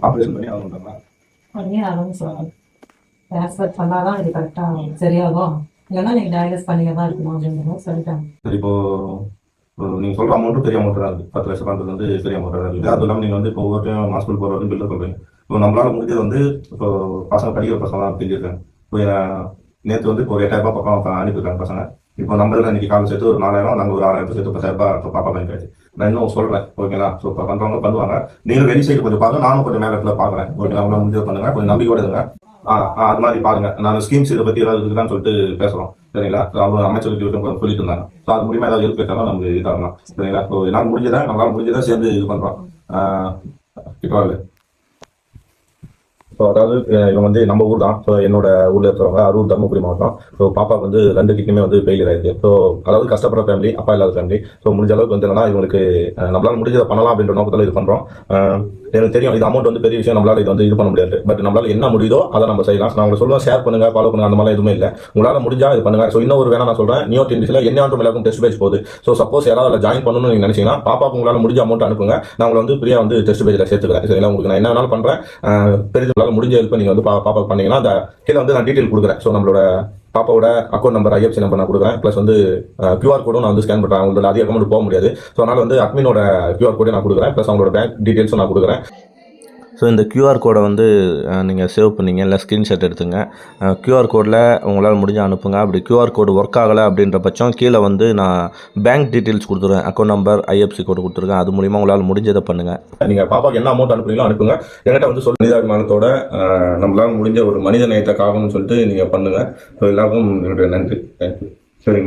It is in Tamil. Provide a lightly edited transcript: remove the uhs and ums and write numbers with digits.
ஆப்ரேஷன் பண்ணி ஆகணும்ட்டாங்களா? பண்ணி ஆகணும்னு சொல்லுவாங்க. ட்ரான்ஸ்ஃபர் பண்ணால் தான் இது கரெக்டாக சரியாகும், இல்லைன்னா நீங்கள் டயாலிஸ் பண்ணிக்க தான் இருக்கணும் அப்படிங்கிற சொல்லிட்டாங்க. சரி, இப்போ நீங்கள் சொல்கிற அமௌண்ட்டும் பெரிய அமௌண்ட் தான் இருக்குது. 10 லட்சம் பண்ணுறது வந்து பெரிய அமௌண்ட்டாக தான் இருக்குது. அதுவும் இல்லாமல் நீங்கள் வந்து இப்போ ஒவ்வொரு டைம் ஹாஸ்பிட்டல் போகிற வரைக்கும் பில்லை சொல்கிறீங்க. இப்போ நம்மளால் முடிஞ்சது வந்து இப்போ பசங்க படிக்கிற பசங்களாம் தெரிஞ்சிருக்காங்க. இப்போ நேற்று வந்து இப்போ ஒரு 8,000 பக்கம் அனுப்பியிருக்காங்க பசங்க. இப்போ நம்ம இன்னைக்கு காலை சேர்த்து ஒரு 4,000, நாங்கள் ஒரு 6,000 சேர்த்து 10,000 இப்போ பாப்பா பண்ணிக்காச்சு. நான் இன்னும் சொல்கிறேன், ஓகேங்களா? ஸோ இப்போ பண்ணுறவங்க பண்ணுவாங்க. நீங்கள் வெளி சைடு கொஞ்சம் பாருங்க, நானும் கொஞ்சம் மேலே இடத்துல பார்க்குறேன். ஓகேங்களா? அவங்களால முடிஞ்சது பண்ணுங்க, கொஞ்சம் நம்பிக்கையோட இருங்க. அது மாதிரி பாருங்க. நான் ஸ்கீம்ஸ் இதை பற்றி ஏதாவது இருக்குதான்னு சொல்லிட்டு பேசுகிறோம், சரிங்களா? அவங்க அமைச்சர் கொஞ்சம் சொல்லிட்டு இருந்தாங்க. ஸோ அது மூலியமாக ஏதாவது ஹெல்ப் கேட்டாலும் நமக்கு இதாகலாம், சரிங்களா? ஸோ என்னால் முடிஞ்சதை நம்மளால் முடிஞ்சதை சேர்ந்து இது பண்ணுறோம். இப்போ ஸோ அதாவது இவங்க வந்து நம்ம ஊர் தான். ஸோ என்னோட ஊரில் இருக்கிறவங்க அரூர், தருமபுரி மாவட்டம். ஸோ பாப்பா வந்து 2 கிட்னியுமே வந்து ஃபெயிலியர் ஆயிருக்கு. ஸோ அதாவது கஷ்டப்படுற ஃபேமிலி, அப்பா இல்லாத ஃபேமிலி. ஸோ முடிஞ்ச அளவுக்கு வந்து என்னன்னா இவங்களுக்கு நம்மளால முடிஞ்சதை பண்ணலாம் அப்படின்ற நோக்கத்தில் இது பண்ணுறோம். எனக்கு தெரியும் இது அமௌண்ட் வந்து பெரிய விஷயம், நம்மளால இது வந்து இது பண்ண முடியாது. பட் நம்மளால என்ன முடியுதோ அதை நம்ம செய்யலாம். நான் உங்களுக்கு சொல்லுவேன், ஷேர் பண்ணுங்க, ஃபாலோ பண்ணுங்க, அந்த மாதிரி எதுவுமே இல்லை. உங்களால் முடிஞ்சா இது பண்ணுங்க. ஸோ இன்னொரு வேணா நான் சொல்றேன், நியோ டிஎன்பிசியில் என்ன எல்லாருக்கும் டெஸ்ட் பேஜ் போகுது. ஸோ சப்போஸ் யாராவது அதில் ஜாயின் பண்ணணும்னு நீங்க நினைச்சீங்கன்னா பாப்பாவுக்கு உங்களால் முடிஞ்ச அமௌண்ட் அனுப்புங்க. நான் உங்களை வந்து ஃப்ரீயா வந்து டெஸ்ட் பேஜில் சேர்த்துக்கிறேன். சரிங்களா? உங்களுக்கு நான் என்ன வேணாலும் பண்றேன். பெரிய உங்களால் முடிஞ்ச ஹெல்ப் நீங்க வந்து பாப்பாவுக்கு பண்ணீங்கன்னா அந்த கீழே வந்து நான் டீட்டெயில் கொடுக்குறேன். ஸோ நம்மளோட பாப்பாவோட அக்கௌண்ட் நம்பர், ஐஎஃப்சி நம்பர் நான் கொடுக்குறேன். ப்ளஸ் வந்து QR கோடும் நான் வந்து ஸ்கேன் பண்ணுறேன். அவங்களோட அதிக அமௌண்ட் போக முடியாது. ஸோ அதனால வந்து அட்மினோட QR கோடை நான் கொடுக்குறேன். ப்ளஸ் அவங்களோட பேங்க் டீட்டெயில்ஸும் நான் கொடுக்குறேன். ஸோ இந்த கியூஆர் கோடை வந்து நீங்கள் சேவ் பண்ணிங்க, இல்லை ஸ்க்ரீன்ஷாட் எடுத்துங்க. கியூஆர் கோடில் உங்களால் முடிஞ்ச அனுப்புங்க. அப்படி கியூஆர் கோடு ஒர்க் ஆகலை அப்படின்ற பட்சம் கீழே வந்து நான் பேங்க் டீட்டெயில்ஸ் கொடுத்துருவேன், அக்கௌண்ட் நம்பர், ஐஎஃப்சி கோடு கொடுத்துருக்கேன். அது மூலிமா உங்களால் முடிஞ்சதை பண்ணுங்கள். நீங்கள் பாப்பாவுக்கு என்ன அமௌண்ட் அனுப்புறீங்களோ அனுப்புங்க. என்கிட்ட வந்து மனிதாபிமானத்தோட நம்மளால் முடிஞ்ச ஒரு மனித நேயத்தை காக்கணும்னு சொல்லிட்டு நீங்கள் பண்ணுங்கள். ஸோ எல்லாருக்கும் என்னுடைய நன்றி. தேங்க்யூ. சரிங்க.